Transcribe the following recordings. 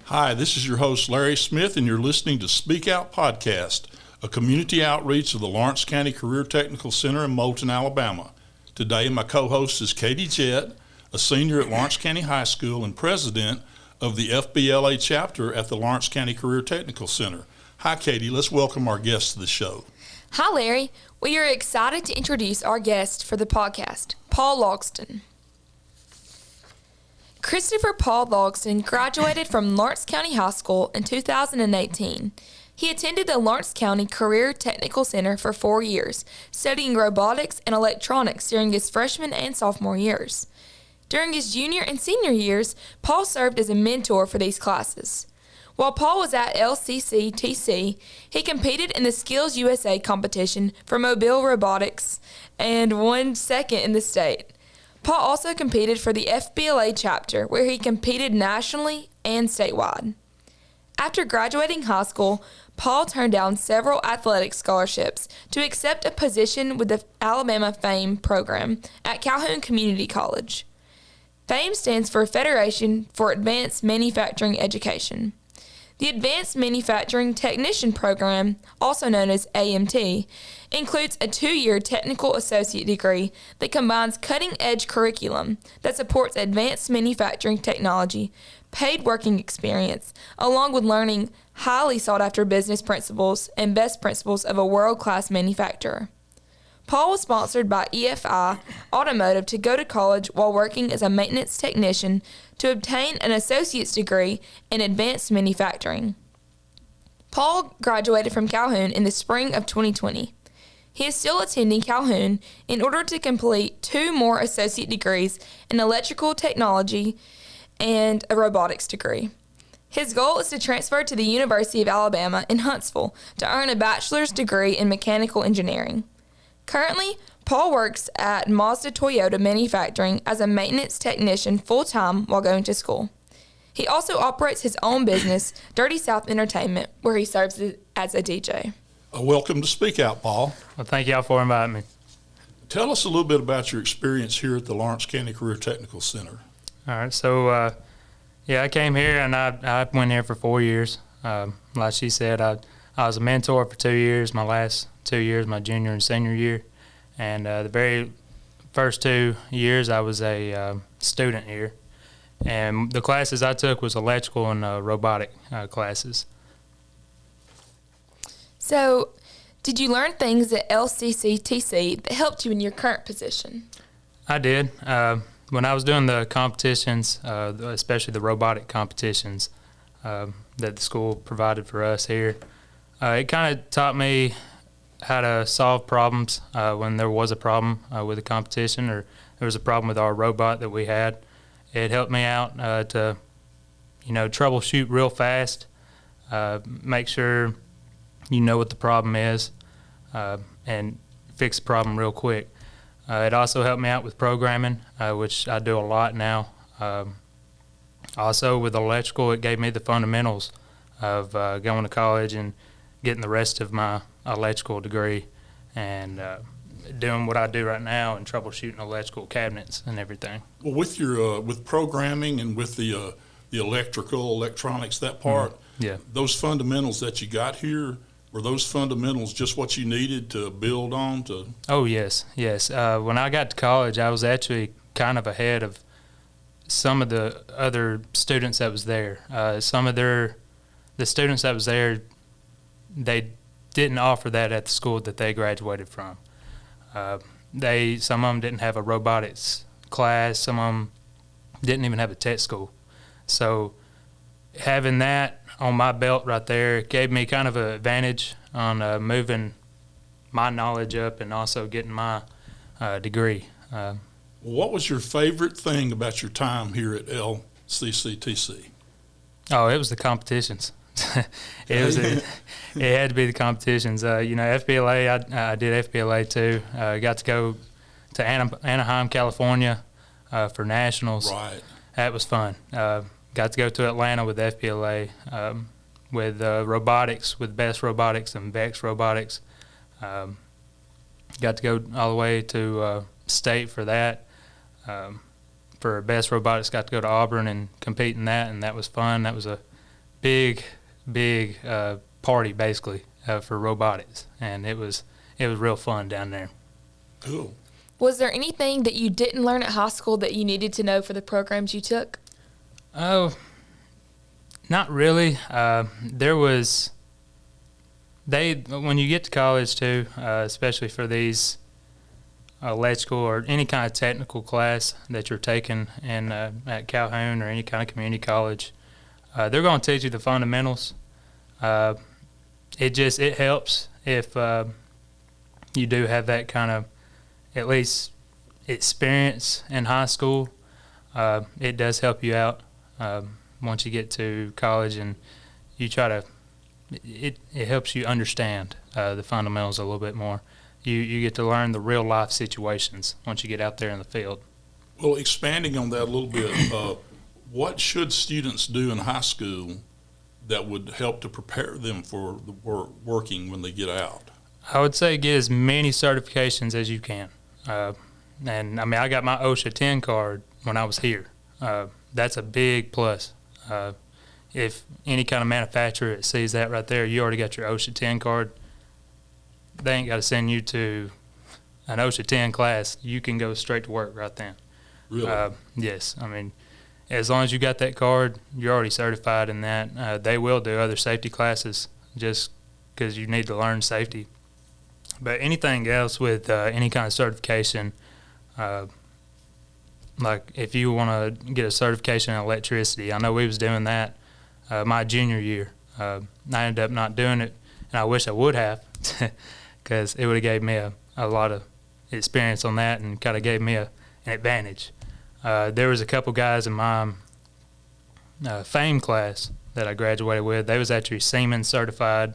Hi, this is your host, Larry Smith, and you're listening to Speak Out Podcast, a community outreach of the Lawrence County Career Technical Center in Moulton, Alabama. Today, my co-host is Katie Jett, a senior at Lawrence County High School and president of the FBLA chapter at the Lawrence County Career Technical Center. Hi, Katie. Let's welcome our guest to the show. Hi, Larry. We are excited to introduce our guest for the podcast, Paul Logston. Christopher Paul Logston graduated from Lawrence County High School in 2018. He attended the Lawrence County Career Technical Center for 4 years, studying robotics and electronics during his freshman and sophomore years. During his junior and senior years, Paul served as a mentor for these classes. While Paul was at LCCTC, he competed in the Skills USA competition for mobile robotics and won second in the state. Paul also competed for the FBLA chapter, where he competed nationally and statewide. After graduating high school, Paul turned down several athletic scholarships to accept a position with the Alabama FAME program at Calhoun Community College. FAME stands for Federation for Advanced Manufacturing Education. The Advanced Manufacturing Technician program, also known as AMT, includes a 2-year technical associate degree that combines cutting-edge curriculum that supports advanced manufacturing technology, paid working experience, along with learning highly sought-after business principles and best principles of a world-class manufacturer. Paul was sponsored by EFI Automotive to go to college while working as a maintenance technician to obtain an associate's degree in advanced manufacturing. Paul graduated from Calhoun in the spring of 2020. He is still attending Calhoun in order to complete 2 more associate degrees in electrical technology and a robotics degree. His goal is to transfer to the University of Alabama in Huntsville to earn a bachelor's degree in mechanical engineering. Currently, Paul works at Mazda Toyota Manufacturing as a maintenance technician full-time while going to school. He also operates his own business, Dirty South Entertainment, where he serves as a DJ. Welcome to Speak Out, Paul. Well, thank y'all for inviting me. Tell us a little bit about your experience here at the Lawrence County Career Technical Center. All right, so I came here and I went here for 4 years. Like she said, I was a mentor for 2 years, my last 2 years, my junior and senior year. And the very first 2 years, I was a student here. And the classes I took was electrical and robotic classes. So, did you learn things at LCCTC that helped you in your current position? I did. When I was doing the competitions, especially the robotic competitions that the school provided for us here, it kind of taught me how to solve problems when there was a problem with a competition or there was a problem with our robot that we had. It helped me out to, troubleshoot real fast, make sure you know what the problem is, and fix the problem real quick. It also helped me out with programming, which I do a lot now. Also with electrical, it gave me the fundamentals of going to college and getting the rest of my electrical degree and doing what I do right now and troubleshooting electrical cabinets and everything. Well, with your with programming and with the electrical, electronics, that part, those fundamentals that you got here, were those fundamentals just what you needed to build on to? Oh, yes. When I got to college, I was actually kind of ahead of some of the other students that was there. The students that was there, they didn't offer that at the school that they graduated from. Some of them didn't have a robotics class. Some of them didn't even have a tech school. So having that on my belt right there gave me kind of an advantage on moving my knowledge up and also getting my degree. What was your favorite thing about your time here at LCCTC? Oh, it was the competitions. It had to be the competitions. FBLA, I did FBLA too. Got to go to Anaheim, California for nationals. Right. That was fun. Got to go to Atlanta with FBLA, with robotics, with Best Robotics and Vex Robotics. Got to go all the way to state for that. For Best Robotics, got to go to Auburn and compete in that, and that was fun. That was a big party basically for robotics, and it was real fun down there. Cool. Was there anything that you didn't learn at high school that you needed to know for the programs you took? Oh, not really. When you get to college too, especially for these electrical or any kind of technical class that you're taking in at Calhoun or any kind of community college, they're going to teach you the fundamentals. It helps if you do have that kind of at least experience in high school. It does help you out once you get to college, and you try to. It helps you understand the fundamentals a little bit more. You get to learn the real life situations once you get out there in the field. Well, expanding on that a little bit, what should students do in high school that would help to prepare them for the working when they get out? I would say get as many certifications as you can. And I mean, I got my OSHA 10 card when I was here. That's a big plus. If any kind of manufacturer sees that right there, you already got your OSHA 10 card. They ain't got to send you to an OSHA 10 class. You can go straight to work right then. Really? Yes. I mean, as long as you got that card, you're already certified in that. They will do other safety classes just because you need to learn safety. But anything else with any kind of certification, like if you want to get a certification in electricity, I know we was doing that my junior year. I ended up not doing it, and I wish I would have, because it would have gave me a lot of experience on that and kind of gave me an advantage. There was a couple guys in my FAME class that I graduated with. They was actually Siemens certified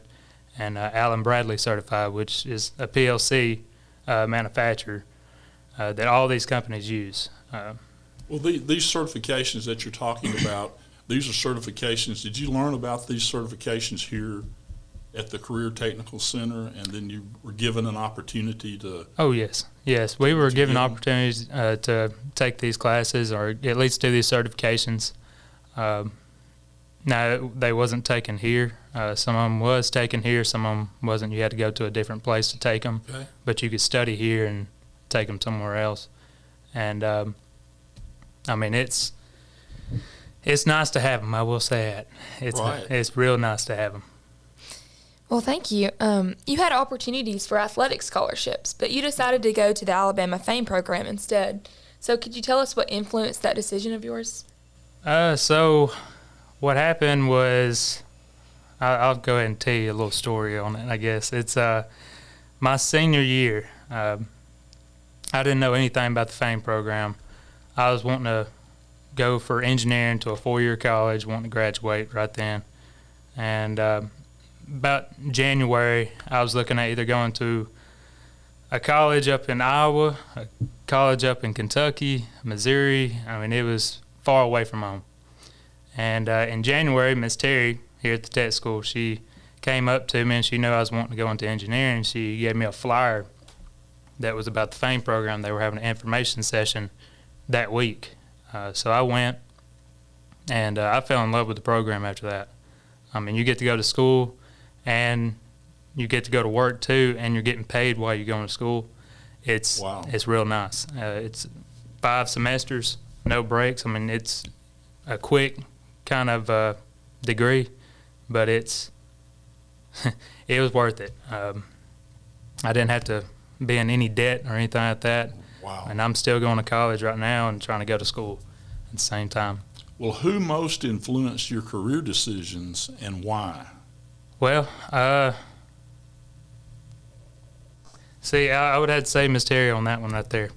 and Allen Bradley certified, which is a PLC manufacturer that all these companies use. Well, these certifications that you're talking about, these are certifications. Did you learn about these certifications here at the Career Technical Center, and then you were given an opportunity to? Oh, yes. Yes, we were given opportunities to take these classes or at least do these certifications. No, they wasn't taken here. Some of them was taken here, some of them wasn't. You had to go to a different place to take them. Okay. But you could study here and take them somewhere else. And, I mean, it's nice to have them, I will say that. Right. It's real nice to have them. Well, thank you. You had opportunities for athletic scholarships, but you decided to go to the Alabama FAME program instead. So could you tell us what influenced that decision of yours? So what happened was, I'll go ahead and tell you a little story on it, I guess. It's my senior year. I didn't know anything about the FAME program. I was wanting to go for engineering to a 4-year college, wanting to graduate right then. And about January, I was looking at either going to a college up in Iowa, a college up in Kentucky, Missouri. I mean, it was far away from home. And in January, Miss Terry here at the tech school, she came up to me and she knew I was wanting to go into engineering. She gave me a flyer that was about the FAME program. They were having an information session that week. So I went, and I fell in love with the program after that. I mean, you get to go to school, and you get to go to work too, and you're getting paid while you're going to school. It's real nice. It's 5 semesters, no breaks. I mean, it's a quick kind of degree, but it was worth it. I didn't have to be in any debt or anything like that. Wow. And I'm still going to college right now and trying to go to school at the same time. Well, who most influenced your career decisions and why? Well, see, I would have to say Miss Terry on that one right there.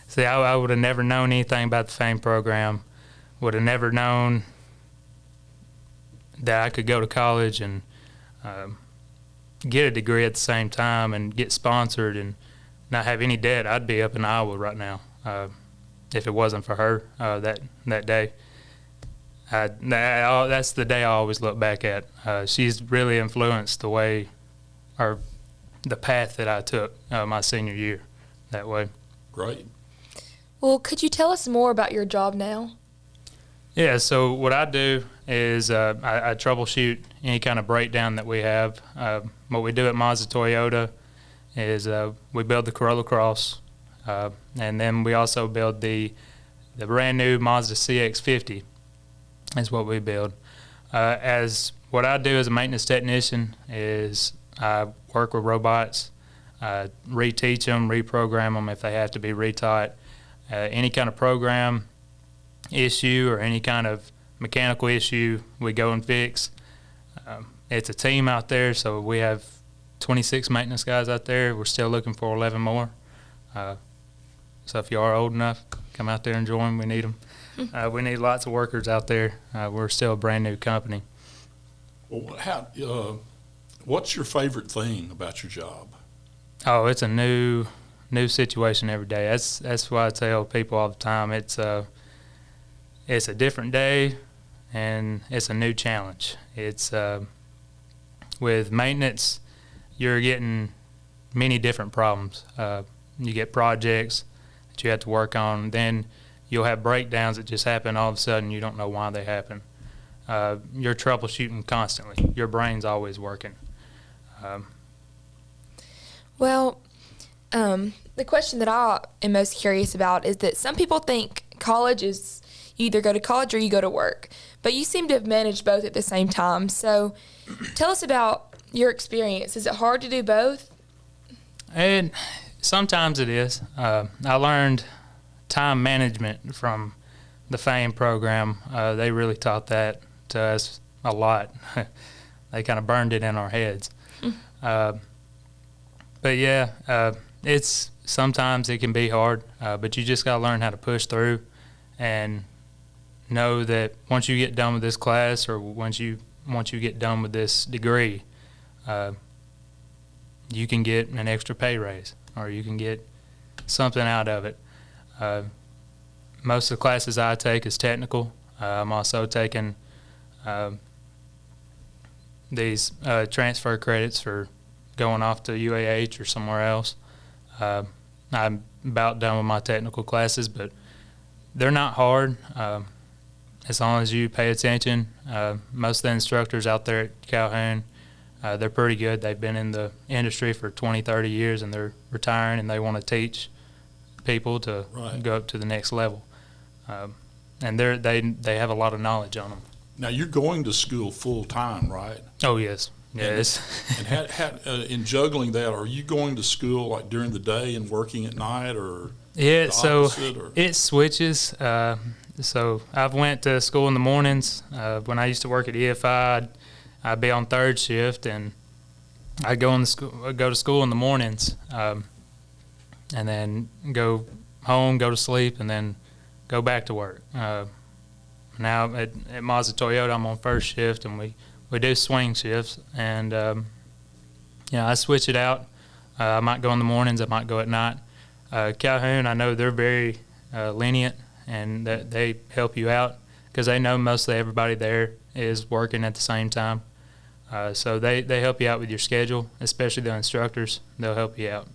See, I would have never known anything about the FAME program, would have never known that I could go to college and get a degree at the same time and get sponsored and not have any debt. I'd be up in Iowa right now if it wasn't for her that day. That's the day I always look back at. She's really influenced the way or the path that I took my senior year that way. Great. Well, could you tell us more about your job now? Yeah, so what I do, is I troubleshoot any kind of breakdown that we have. What we do at Mazda Toyota is we build the Corolla Cross, and then we also build the brand new Mazda CX-50 is what we build. As what I do as a maintenance technician is I work with robots, reteach them, reprogram them if they have to be retaught. Any kind of program issue or any kind of mechanical issue, we go and fix. It's a team out there, so we have 26 maintenance guys out there. We're still looking for 11 more. So if you are old enough, come out there and join. We need them. We need lots of workers out there. We're still a brand new company. Well, what's your favorite thing about your job? Oh, it's a new situation every day. That's why I tell people all the time. It's a different day, and it's a new challenge. It's with maintenance, you're getting many different problems. You get projects that you have to work on. Then you'll have breakdowns that just happen all of a sudden. You don't know why they happen. You're troubleshooting constantly. Your brain's always working. The question that I am most curious about is that some people think college is you either go to college or you go to work, but you seem to have managed both at the same time. So tell us about your experience. Is it hard to do both? And sometimes it is. I learned time management from the FAME program. They really taught that to us a lot. They kind of burned it in our heads. But yeah, sometimes it can be hard, but you just got to learn how to push through and know that once you get done with this class or once you get done with this degree, you can get an extra pay raise or you can get something out of it. Most of the classes I take is technical. I'm also taking these transfer credits for going off to UAH or somewhere else. I'm about done with my technical classes, but they're not hard as long as you pay attention. Most of the instructors out there at Calhoun, they're pretty good. They've been in the industry for 20, 30 years, and they're retiring, and they want to teach people to go up to the next level. And they have a lot of knowledge on them. Now, you're going to school full-time, right? Oh, yes. Yes. And in juggling that, are you going to school like during the day and working at night, or yeah? So or? It switches. So I've went to school in the mornings. When I used to work at EFI, I'd be on third shift, and I'd go to school in the mornings, and then go home, go to sleep, and then go back to work. Now at Mazda Toyota, I'm on first shift, and we do swing shifts, and I switch it out. I might go in the mornings, I might go at night. Calhoun, I know they're very lenient, and that they help you out because they know mostly everybody there is working at the same time. So they help you out with your schedule, especially the instructors. They'll help you out.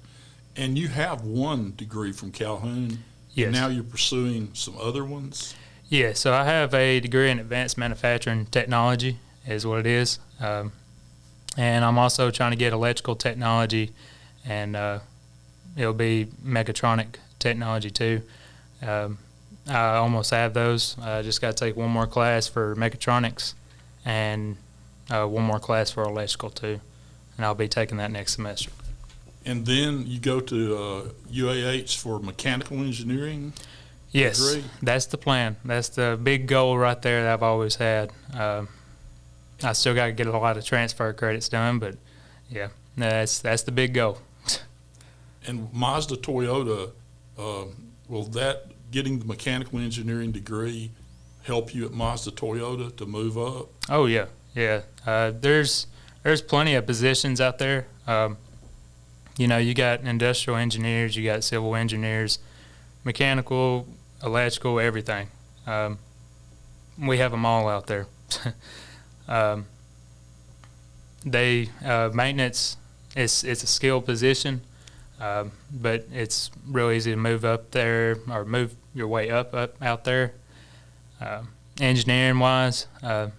And you have one degree from Calhoun. Yes. And now you're pursuing some other ones? Yeah, so I have a degree in advanced manufacturing technology is what it is. And I'm also trying to get electrical technology, and it'll be mechatronic technology too. I almost have those. I just got to take one more class for mechatronics and one more class for electrical too, and I'll be taking that next semester. And then you go to UAH for mechanical engineering? Yes, degree? That's the plan. That's the big goal right there that I've always had. I still got to get a lot of transfer credits done, but yeah, that's the big goal. And Mazda Toyota, getting the mechanical engineering degree help you at Mazda Toyota to move up? Oh yeah. There's plenty of positions out there. You got industrial engineers, you got civil engineers, mechanical, electrical, everything. We have them all out there. Maintenance, it's a skilled position, but it's real easy to move up there or move your way up out there. engineering wise,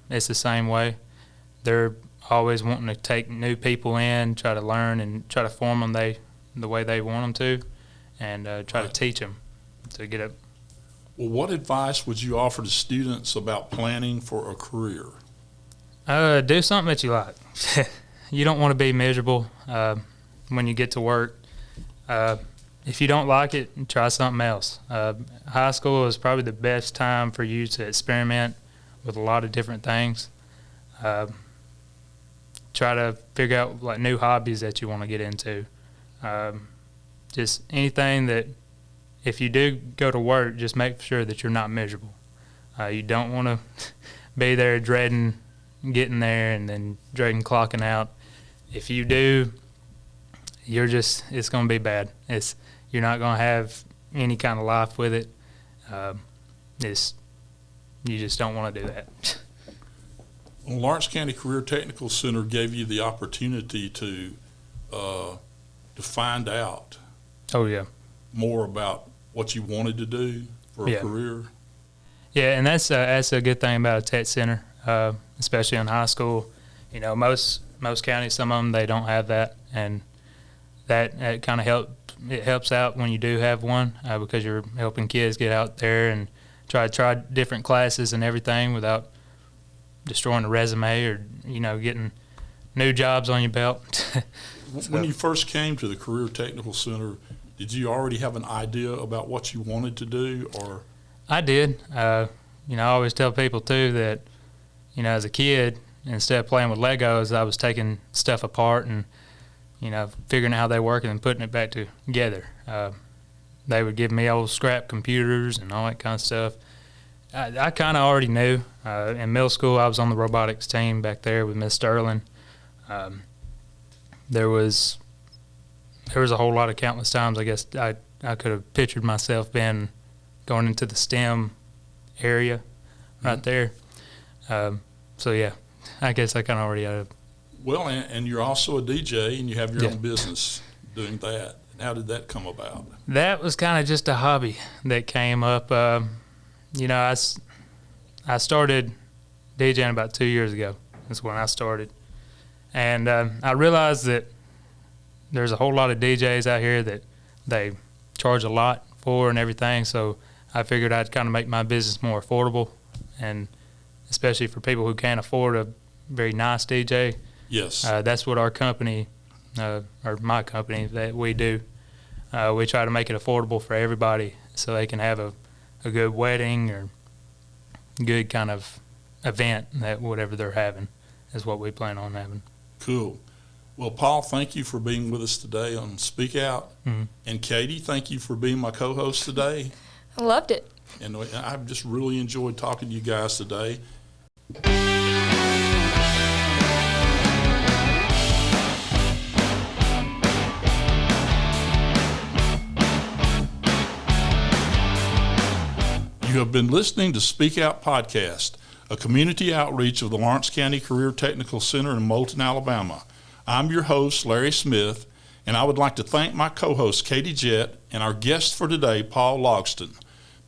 it's the same way. They're always wanting to take new people in, try to learn and try to form them the way they want them to, and try to teach them to get it. Well, what advice would you offer to students about planning for a career? Do something that you like. You don't want to be miserable when you get to work. If you don't like it, try something else. High school is probably the best time for you to experiment with a lot of different things. Try to figure out like new hobbies that you want to get into. Just anything that, if you do go to work, just make sure that you're not miserable. You don't want to be there dreading getting there and then dreading clocking out. If you do, it's going to be bad. You're not going to have any kind of life with it. You just don't want to do that. Well, Lawrence County Career Technical Center gave you the opportunity to find out Oh, yeah. more about what you wanted to do for a career. Yeah, and that's a good thing about a tech center, especially in high school. You know, most counties, some of them, they don't have that, and that kind of helps out when you do have one, because you're helping kids get out there and try different classes and everything without destroying a resume or, you know, getting new jobs on your belt. When you first came to the Career Technical Center, did you already have an idea about what you wanted to do, or? I did. You know, I always tell people too that, you know, as a kid, instead of playing with Legos, I was taking stuff apart and, you know, figuring out how they work and then putting it back together. They would give me old scrap computers and all that kind of stuff. I kind of already knew. In middle school, I was on the robotics team back there with Miss Sterling. There was a whole lot of countless times, I guess, I could have pictured myself going into the STEM area right there. So, yeah, I guess I kind of already had a... Well, and you're also a DJ, and you have your own business doing that. How did that come about? That was kind of just a hobby that came up. You know, I started DJing about 2 years ago. That's when I started. And I realized that there's a whole lot of DJs out here that they charge a lot for and everything, so I figured I'd kind of make my business more affordable, and especially for people who can't afford a very nice DJ. Yes. That's what our company, or my company, that we do. We try to make it affordable for everybody so they can have a good wedding or good kind of event, that whatever they're having is what we plan on having. Cool. Well, Paul, thank you for being with us today on Speak Out. Mm-hmm. And Katie, thank you for being my co-host today. I loved it. And I've just really enjoyed talking to you guys today. You have been listening to Speak Out Podcast, a community outreach of the Lawrence County Career Technical Center in Moulton, Alabama. I'm your host, Larry Smith, and I would like to thank my co-host, Katie Jett, and our guest for today, Paul Logston.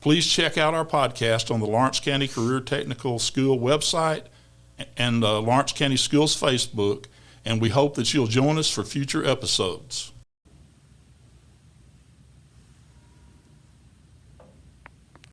Please check out our podcast on the Lawrence County Career Technical School website and Lawrence County Schools Facebook, and we hope that you'll join us for future episodes.